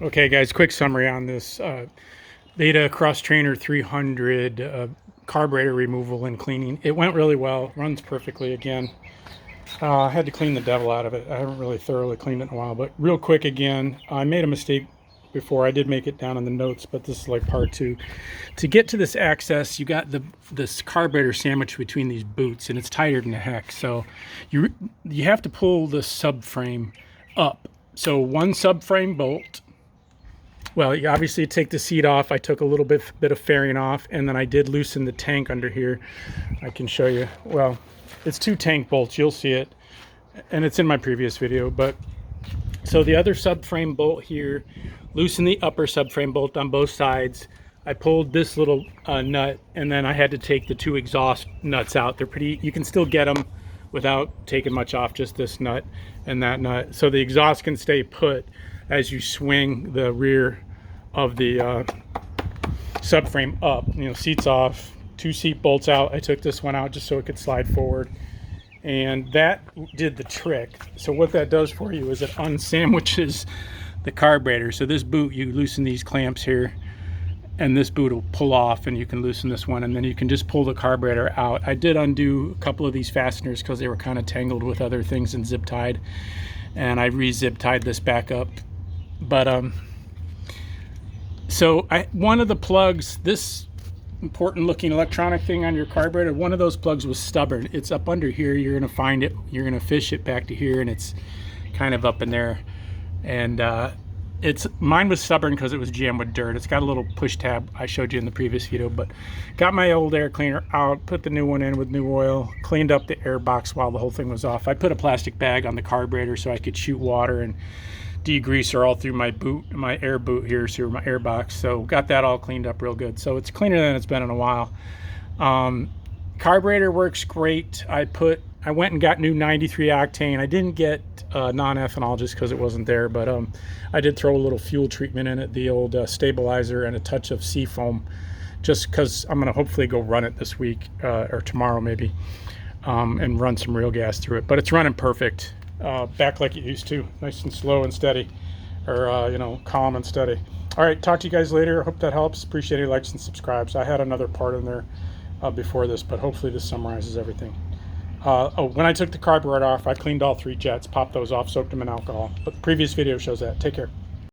Okay, guys, quick summary on this Beta Xtrainer 300 carburetor removal and cleaning. It went really well, runs perfectly again. I had to clean the devil out of it. I haven't really thoroughly cleaned it in a while, but real quick again, I made a mistake before. I did make it down in the notes, but this is like part two. To get to this access, you got this carburetor sandwiched between these boots, and it's tighter than the heck. So you have to pull the subframe up. So one subframe bolt. Well, you obviously take the seat off. I took a little bit of fairing off, and then I did loosen the tank under here. I can show you. Well, it's two tank bolts. You'll see it, and it's in my previous video. But so the other subframe bolt here, loosen the upper subframe bolt on both sides. I pulled this little nut, and then I had to take the two exhaust nuts out. They're pretty. You can still get them without taking much off. Just this nut and that nut, so the exhaust can stay put as you swing the rear of the subframe up. You know, seats off, two seat bolts out. I took this one out just so it could slide forward, and that did the trick. So what that does for you is it unsandwiches the carburetor. So this boot, you loosen these clamps here, and this boot will pull off, and you can loosen this one, and then you can just pull the carburetor out. I did undo a couple of these fasteners because they were kind of tangled with other things and zip tied, and I re-zip tied this back up. But so one of the plugs, this important looking electronic thing on your carburetor, one of those plugs was stubborn. It's up under here. You're gonna find it, you're gonna fish it back to here, and it's kind of up in there. And mine was stubborn because it was jammed with dirt. It's got a little push tab I showed you in the previous video, but got my old air cleaner out, put the new one in with new oil, cleaned up the air box while the whole thing was off. I put a plastic bag on the carburetor so I could shoot water and degreaser all through my air boot here, through my air box. So got that all cleaned up real good. So it's cleaner than it's been in a while. Carburetor works great. I went and got new 93 octane. I didn't get non-ethanol just because it wasn't there, but I did throw a little fuel treatment in it, the old stabilizer, and a touch of seafoam, just because I'm going to hopefully go run it this week or tomorrow maybe, and run some real gas through it. But it's running perfect. Back like it used to, nice and slow and steady, or you know, calm and steady. All right, talk to you guys later. Hope that helps. Appreciate any likes and subscribes. I had another part in there before this, but hopefully this summarizes everything. When I took the carburetor off, I cleaned all three jets, popped those off, soaked them in alcohol. But the previous video shows that. Take care.